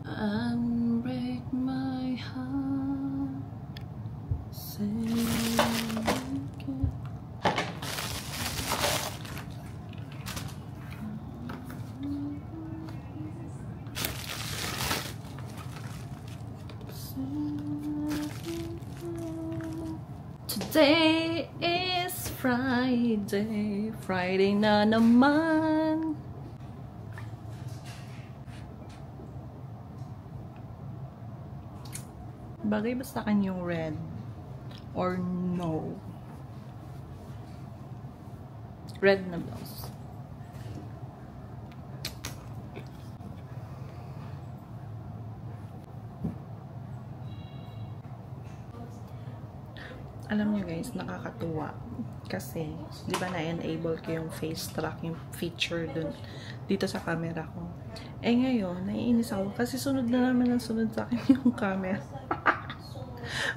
Unbreak my heart. Say today is Friday. Friday na naman. Bagay ba sa akin yung red? Or no? Red na blouse. Alam nyo guys, nakakatuwa. Kasi, di ba na-enable ko yung face track, yung feature dun dito sa camera ko. Eh ngayon, naiinis ako kasi sunod na naman ang sunod sa akin yung camera.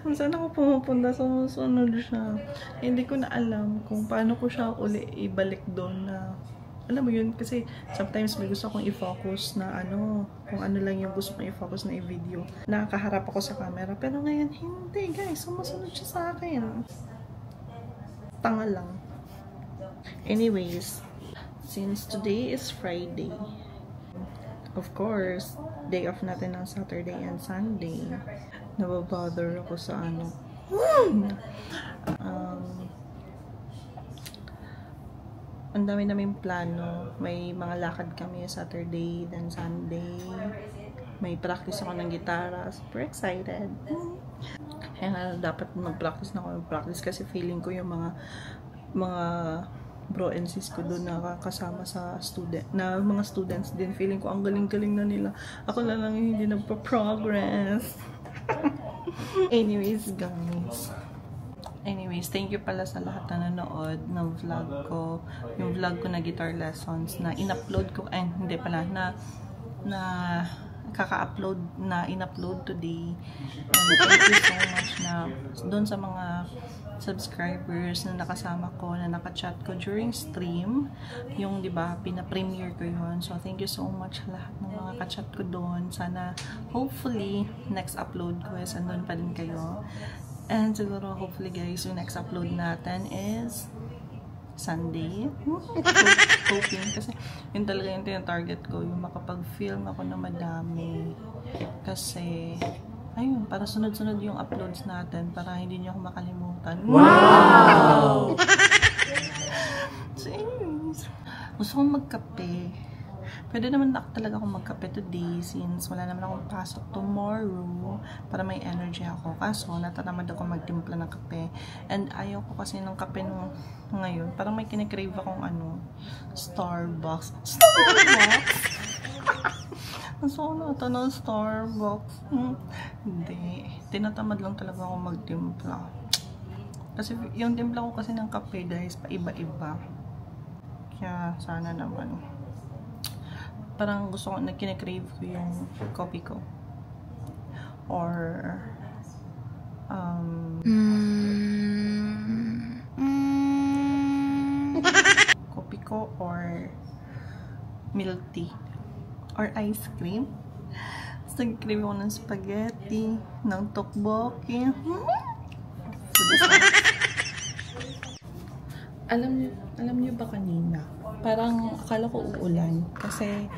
Kung saan ako pumupunta, sumusunod siya. Eh, hindi ko na alam kung paano ko siya uli ibalik doon na, alam mo yun, kasi sometimes may gusto akong i-focus na ano, kung ano lang yung gusto kong i-focus na i-video. Nakakaharap ako sa camera, pero ngayon, hindi guys, sumusunod siya sa akin. Tanga lang. Anyways, since today is Friday, of course, day off natin ng Saturday and Sunday, nababother ako sa ano. Ang dami naming plano. May mga lakad kami Saturday then Sunday. May practice ako ng gitara. Super excited. Kaya dapat mag-practice na ako. Mag-practice kasi feeling ko yung mga bro and sis ko doon nakakasama sa mga students din. Feeling ko ang galing-galing na nila. Ako na lang yung hindi nagpa-progress. Anyways, guys. Anyways, thank you pala sa lahat na nanood ng vlog ko. Yung vlog ko na guitar lessons na in-upload ko. Hindi pala. Na kaka-upload na in-upload today. And thank you so much na doon sa mga subscribers na nakasama ko, na naka-chat ko during stream. Yung, di ba, pina-premiere ko yun. So, thank you so much sa lahat ng mga ka-chat ko doon. Sana, hopefully, next upload ko is andun pa din kayo. And siguro, hopefully guys, yung next upload natin is Sunday. Hoping. Kasi, yun talaga yung target ko. Yung makapag-film ako na madami. Kasi, ayun, para sunod-sunod yung uploads natin para hindi niyo ako makalimutan. Wow! So, anyways, gusto kong magkape. Pwede naman talaga akong magkape today since wala naman akong pasok tomorrow para may energy ako. Kaso, natatamad ako magtimpla ng kape. And ayaw ko kasi ng kape nung ngayon. Parang may kinikrave akong ano, Starbucks. Starbucks? Gusto ko na ito ng Starbucks. Hindi. Tinatamad lang talaga ako magtimpla. Kasi yung timpla ko kasi ng kape guys, paiba-iba. Kaya sana naman. Parang gusto ko, kinikrave ko yung coffee ko. Or, coffee ko or milk tea. Or ice cream. Tapos nag-crave ako ng spaghetti, ng tteokbokki. Alam niyo ba kanina? Parang akala ko uulan kasi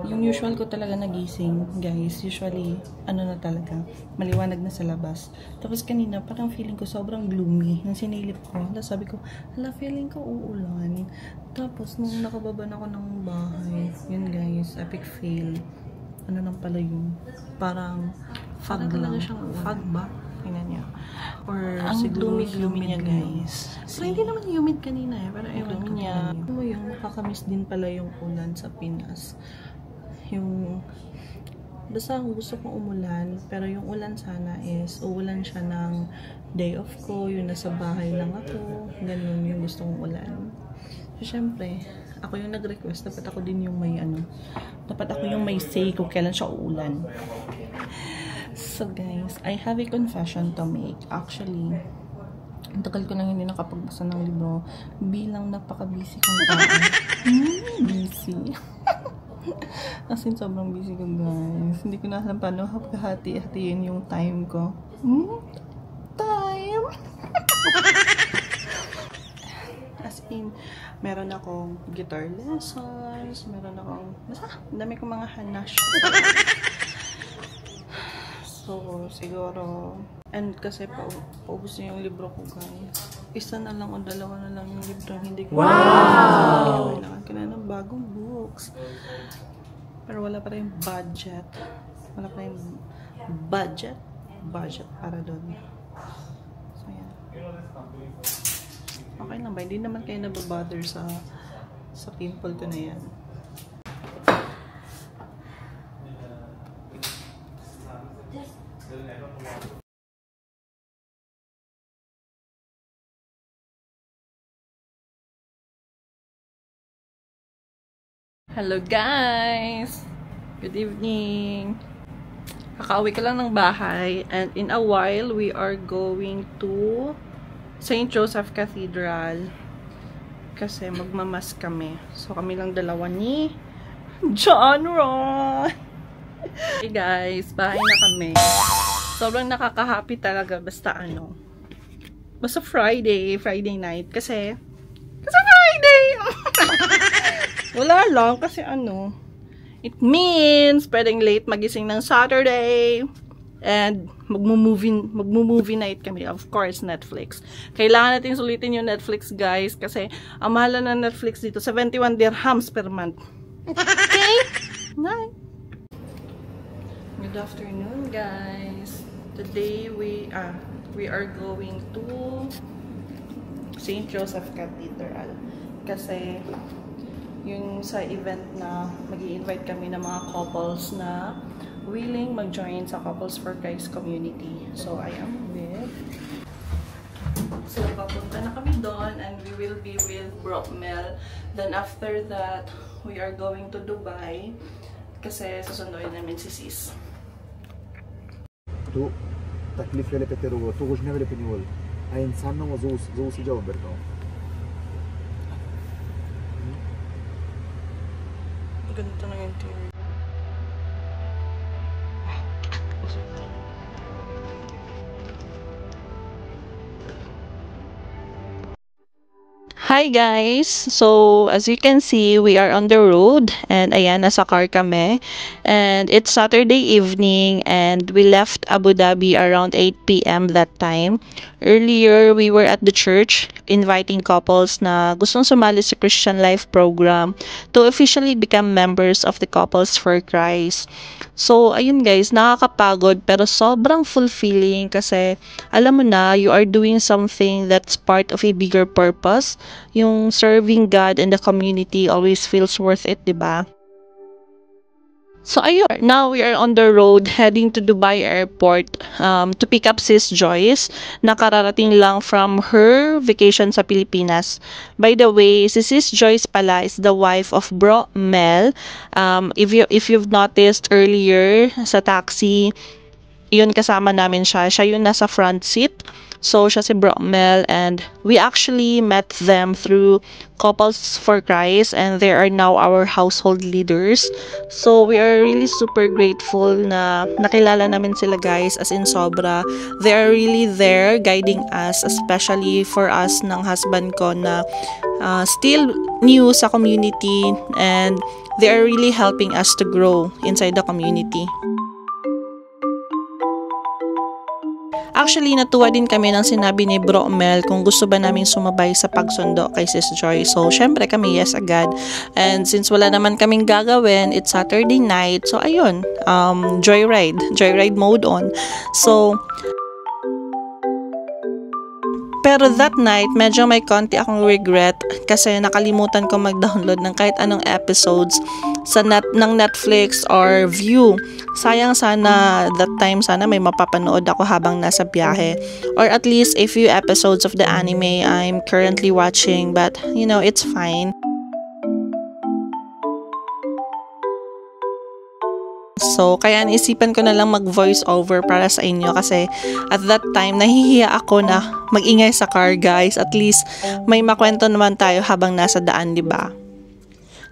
yung usual ko talaga nagising, guys. Usually ano na talaga, maliwanag na sa labas. Tapos kanina parang feeling ko sobrang gloomy. Nang sinilip ko, sabi ko, hala, feeling ko uulan. Tapos nung nakababa na ako ng bahay, yun guys, epic fail. Ano nang pala yun? Parang fog lang. Fog ba? Tingnan niya. Or ang gloomy niya guys. So hindi naman humid kanina eh. Pero ewan ko niya. Alam mo yung nakakamiss din pala yung ulan sa Pinas. Yung basta gusto kong umulan. Pero yung ulan sana is uulan siya ng day off ko. Yung nasa bahay lang ako. Ganun yung gusto kong ulan. So syempre, ako yung nag-request. Dapat ako din yung may ano. Dapat ako yung may say kung kailan siya uulan. So guys, I have a confession to make. Actually, ang tagal ko nang hindi nakapagbasa ng libro bilang napaka-busy kong tao. Busy. As in, sobrang busy ko, guys. Hindi ko na alam paano hati-hatiin yung time ko. Time! As in, meron akong guitar lessons, meron akong, dami kong mga hanash. So, siguro, and kasi paubos na yung libro ko, guys. Isa na lang o dalawa na lang yung libro. Hindi ko kailangan ko na ng bagong books. Pero wala pa rin budget. Wala pa rin budget para doon. So, yan. Okay lang ba? Hindi naman kayo nababother sa pimple ko na yan. Hello guys! Good evening! Kakauwi ko lang ng bahay and in a while we are going to St. Joseph Cathedral kasi magmamas kami. So kami lang dalawa ni John Ron! Hey guys! Bahay na kami. Sobrang nakaka-happy talaga basta Friday night kasi Friday! Wala lang kasi it means pwedeng late magising ng Saturday and magmo-movie night kami. Of course, Netflix. Kailangan natin sulitin yung Netflix, guys, kasi ang mahal ng Netflix dito, 71 dirhams per month. Okay? Night. Good afternoon, guys. Today we are going to St. Joseph Cathedral kasi yung sa event na mag-i-invite kami ng mga couples na willing mag-join sa Couples for Christ community. So, I am with... So, papunta na kami doon and we will be with Brokmel. Then, after that, we are going to Dubai kasi susunduin namin si Sis. تو تكليف لي بترو تو غجنا لي بنيول اي انسان نو زوس جواب بركو Ganito na yung interior. Hi guys! So, as you can see, we are on the road and ayan, nasa car kami. And it's Saturday evening and we left Abu Dhabi around 8 p.m. that time. Earlier, we were at the church inviting couples na gustong sumali sa Christian Life program to officially become members of the Couples for Christ. So, ayun guys, nakakapagod pero sobrang fulfilling kasi alam mo na, you are doing something that's part of a bigger purpose. Yung serving God and the community always feels worth it, diba? So ayun, now we are on the road heading to Dubai Airport to pick up Sis Joyce. Nakararating lang from her vacation sa Pilipinas. By the way, si Sis Joyce pala is the wife of Bro Mel. If you've noticed earlier sa taxi, yun kasama namin siya. Siya yung nasa front seat. So, siya si Brokmel and we actually met them through Couples for Christ and they are now our household leaders. So, we are really super grateful na nakilala namin sila guys as in sobra. They are really there guiding us, especially for us ng husband ko na still new sa community and they are really helping us to grow inside the community. Actually, natuwa din kami nang sinabi ni Bro Mel kung gusto ba namin sumabay sa pagsundo kay Sis Joy. So, syempre kami yes agad. And since wala naman kaming gagawin, it's Saturday night. So, ayun, joyride mode on. So, pero that night, medyo may konti akong regret kasi nakalimutan ko mag-download ng kahit anong episodes ng Netflix or View. Sayang sana that time, sana may mapapanood ako habang nasa biyahe. Or at least a few episodes of the anime I'm currently watching. But, you know, it's fine. So, kaya naisipan ko na lang mag-voice over para sa inyo kasi at that time, nahihiya ako na mag-ingay sa car, guys. At least, may makwento naman tayo habang nasa daan, di ba?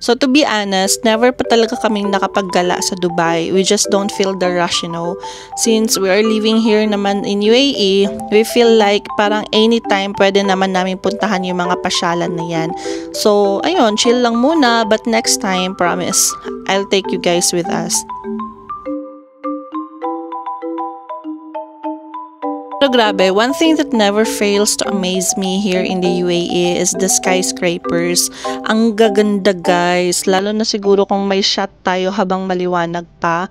So to be honest, never pa talaga kaming nakapaggala sa Dubai. We just don't feel the rush, you know. Since we are living here naman in UAE, we feel like parang anytime pwede naman namin puntahan yung mga pasyalan na yan. So ayun, chill lang muna, but next time, promise, I'll take you guys with us. Pero grabe, one thing that never fails to amaze me here in the UAE is the skyscrapers. Ang gaganda guys, lalo na siguro kung may shot tayo habang maliwanag pa.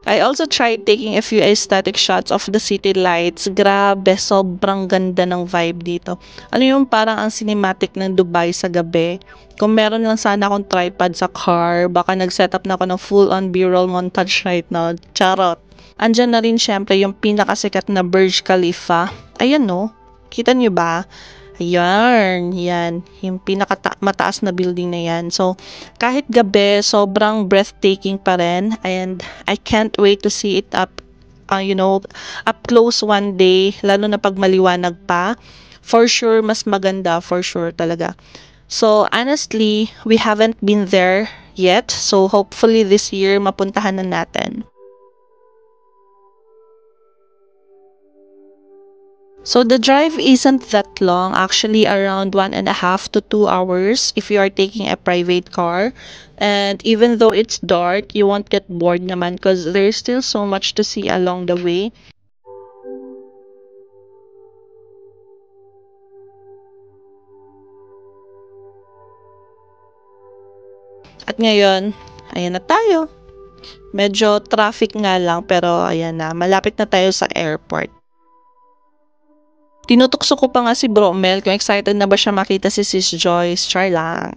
I also tried taking a few aesthetic shots of the city lights. Grabe, sobrang ganda ng vibe dito. Ano yung parang ang cinematic ng Dubai sa gabi. Kung meron lang sana akong tripod sa car, baka nag-setup na ako ng full-on B-roll montage right now. Charot. Andyan na rin syempre yung pinakasikat na Burj Khalifa. Ayan no, kita nyo ba? Ayan, yan. Yung mataas na building na yan. So, kahit gabi, sobrang breathtaking pa rin. And I can't wait to see it up close one day. Lalo na pag maliwanag pa. For sure, mas maganda. For sure talaga. So, honestly, we haven't been there yet. So, hopefully this year, mapuntahan na natin. So the drive isn't that long, actually around 1.5 to 2 hours if you are taking a private car. And even though it's dark, you won't get bored naman because there's still so much to see along the way. At ngayon, ayan na tayo. Medyo traffic nga lang pero ayan na, malapit na tayo sa airport. Tinutokso ko pa nga si Bromel kung excited na ba siya makita si Sis Joyce. Char lang.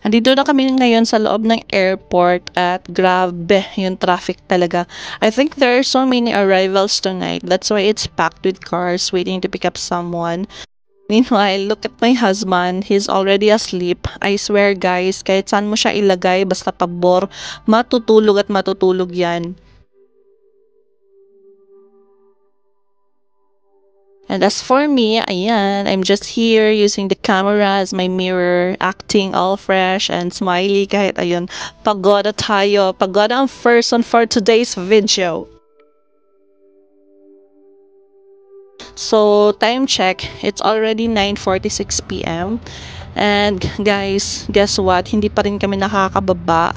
Andito na kami ngayon sa loob ng airport at grabe yung traffic talaga. I think there are so many arrivals tonight. That's why it's packed with cars waiting to pick up someone. Meanwhile, look at my husband. He's already asleep. I swear guys, kahit saan mo siya ilagay, basta pabor, matutulog at matutulog yan. And as for me, ayan, I'm just here using the camera as my mirror, acting all fresh and smiley kahit ayun, pagoda tayo. Pagoda ang person for today's video. So, time check, it's already 9:46 p.m. And guys, guess what? Hindi pa rin kami nakakababa.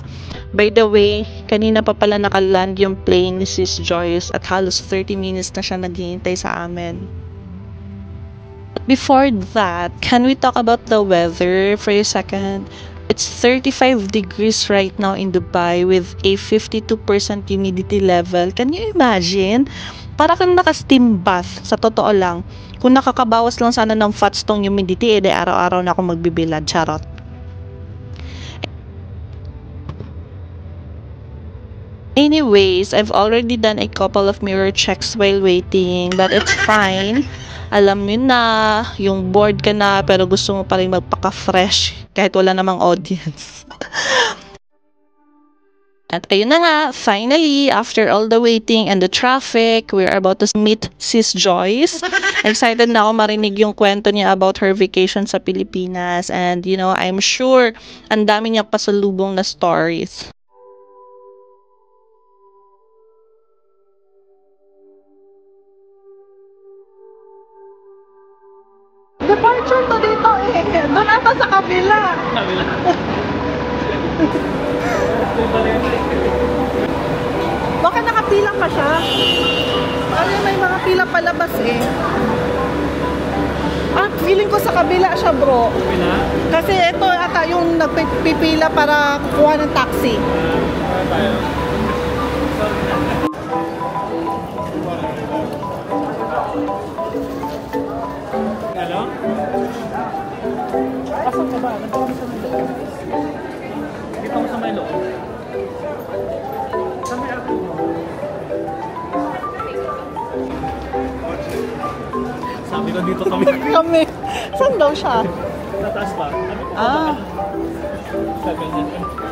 By the way, kanina pa pala nakaland yung plane ni Sis Joyce at halos 30 minutes na siya naghihintay sa amin. Before that, can we talk about the weather for a second? It's 35 degrees right now in Dubai with a 52% humidity level. Can you imagine? Para kang naka-steam bath, sa totoo lang. Kung nakakabawas lang sana ng fats tong humidity, edi araw-araw na ako magbibilad. Charot. Anyways, I've already done a couple of mirror checks while waiting, but it's fine. Alam mo na, yung bored ka na pero gusto mo pa rin magpaka-fresh kahit wala namang audience. At ayun na nga, finally, after all the waiting and the traffic, we're about to meet Sis Joyce. Excited na ako marinig yung kwento niya about her vacation sa Pilipinas. And you know, I'm sure ang dami niyang pasalubong na stories. Departure to dito eh. Doon ata sa kabila. Baka nakapila pa siya. Parang may mga pila palabas eh. Ah, feeling ko sa kabila siya, bro. Kabila? Kasi ito ata yung nagpipila para kukuha ng taxi. Hello? Pasok ka ba? Nandito kami sa may loob. Dito ako sa may loob. Sa may ako mo. Sabi ko dito kami. Kami. Saan daw siya? Nataas pa. Ah. Sabi niya.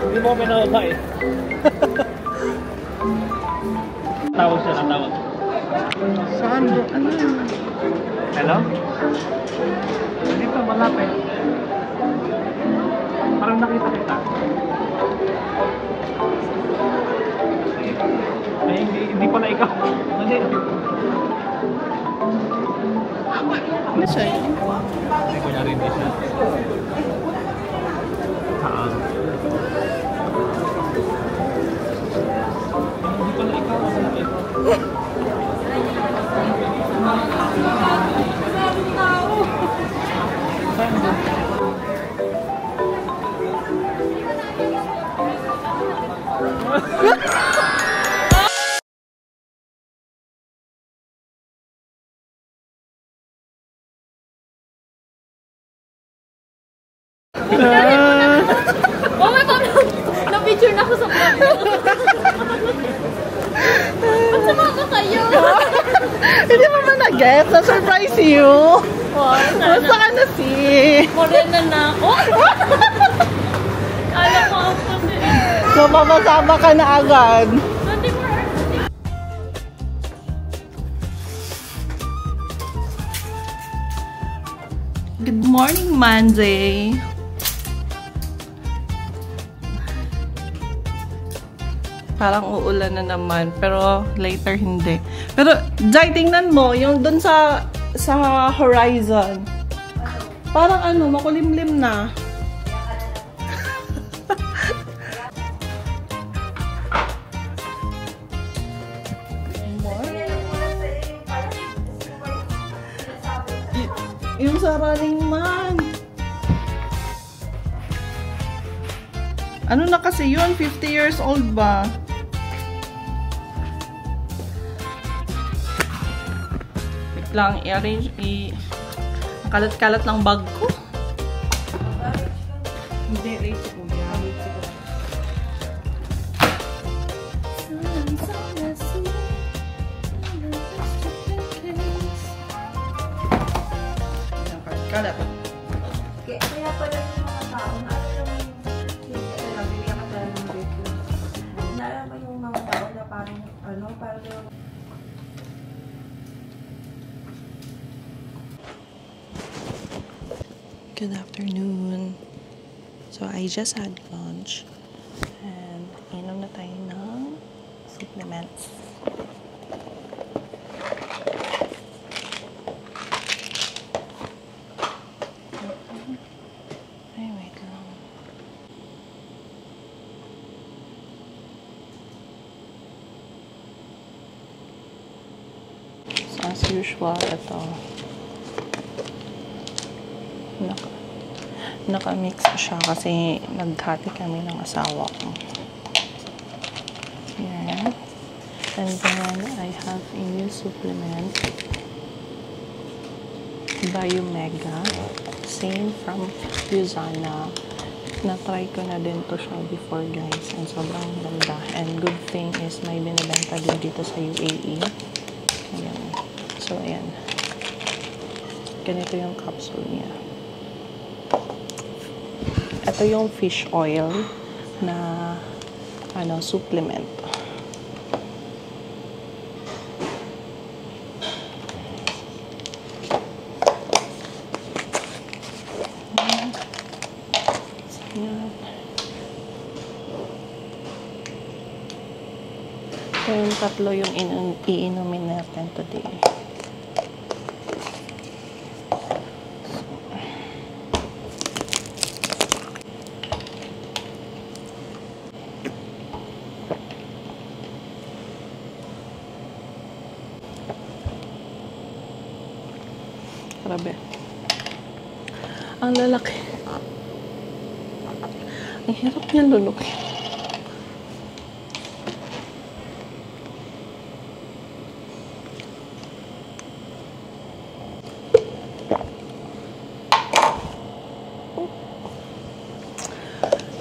Hindi mo kami nakaba eh. Tawag siya na tawag. Saan bro? Ano? Hello? Dito, malapit. Parang nakita kita. Ay, hindi pala ikaw. Hindi. Ano siya? Hindi ko nyari hindi siya. Hindi pala ikaw. Oh my God! Na-picture na ako sa vlog. Masama ka kayo. Hindi mo ba na-get? Na-surprise you? Wow, Basta ka na si... Morena na ako. Kala ko ako kasi. Mapapasama ka na agad. 24 hours. Good morning, Monday. Parang uulan na naman, pero later hindi. Pero, Jai, tingnan mo, yung dun sa horizon. Parang ano, makulimlim na. Yung sa Running Man. Ano na kasi yun? 50 years old ba? Wait lang, i-arrange, kalat-kalat ng bag ko. Hindi, late ko yan. Kalat. Kaya pala yung mga tao, naalala mo yung nabili ka pala ng video. Naalala mo yung mga tao na parang, parang yung... Good afternoon. So, I just had lunch. And, inom na tayo ng supplements. Ay, wait lang. So, as usual, ito. Naka-mix siya kasi naghati kami ng asawa ko. Yan. And then, I have a new supplement. Biomega. Same from Usana. Na-try ko na din to siya before, guys. And sobrang ganda. And good thing is may binibenta din dito sa UAE. Ayan. So, ayan. Ganito yung capsule niya. Ito yung fish oil na supplement. Ito yung tatlo yung iinumin natin today. Grabe. Ang lalaki. Ang hirap niya lulukin.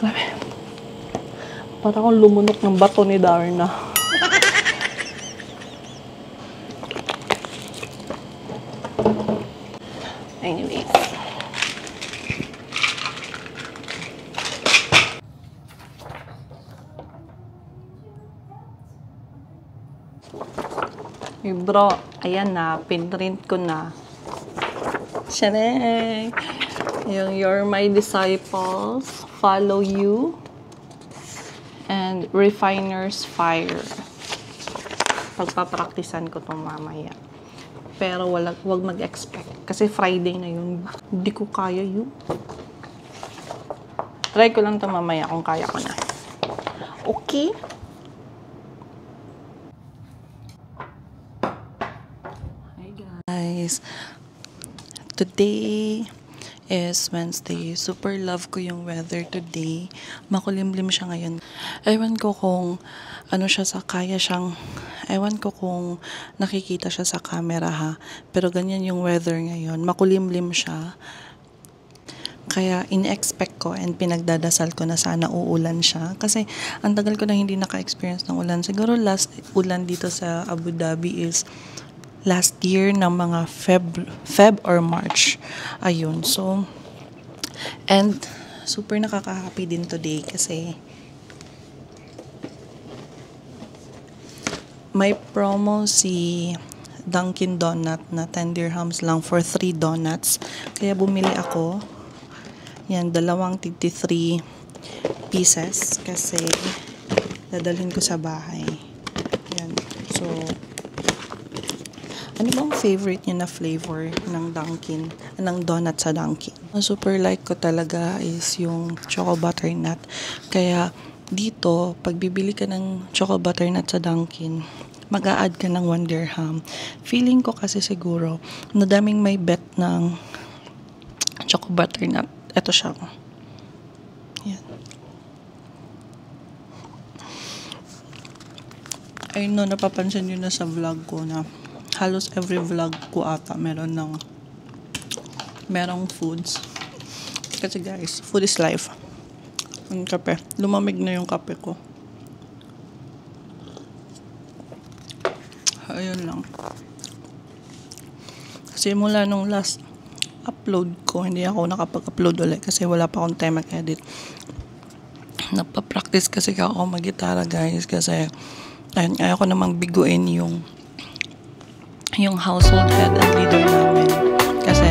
Grabe. Para akong lumunok ng bato ni Darna. Anyways. Hey bro, ayan na, pinrint ko na. Shanay! Yung You're My Disciples, Follow You, and Refiner's Fire. Pagpapraktisan ko itong mamaya. Pero wag mag-expect. Kasi Friday na yun. Hindi ko kaya yun. Try ko lang ito mamaya kung kaya ko na. Okay? Guys, today is Wednesday. Super love ko yung weather today. Makulimlim siya ngayon. Ewan ko kung ano siya sa kaya siyang, ewan ko kung nakikita siya sa camera ha. Pero ganyan yung weather ngayon. Makulimlim siya. Kaya in-expect ko and pinagdadasal ko na sana uulan siya. Kasi ang tagal ko na hindi naka-experience ng ulan. Siguro last ulan dito sa Abu Dhabi is last year ng mga Feb or March. Ayun. So, and super nakaka-happy din today kasi may promo si Dunkin Donut na 10 dirhams lang for 3 donuts. Kaya bumili ako. Yan, 2 tig-3 pieces kasi dadalhin ko sa bahay. Yan. So, ano bang favorite niyo na flavor ng Dunkin, ng donut sa Dunkin? Ang super like ko talaga is yung choco butternut. Kaya dito, pag bibili ka ng choco butternut sa Dunkin, mag-a-add ka ng 1 dirham. Feeling ko kasi siguro, nadaming may bet ng choco butternut. Ito siya. Yan. I know, napapansin nyo na sa vlog ko na halos every vlog ko ata merong foods. Kasi guys, food is life. Ang kape. Lumamig na yung kape ko. Ayun lang. Kasi mula nung last upload ko, hindi ako nakapag-upload ulit kasi wala pa akong time mag-edit. Nagpa-practice kasi ako mag-gitara guys kasi ayun, ayaw ko namang biguin yung household head and leader namin. Kasi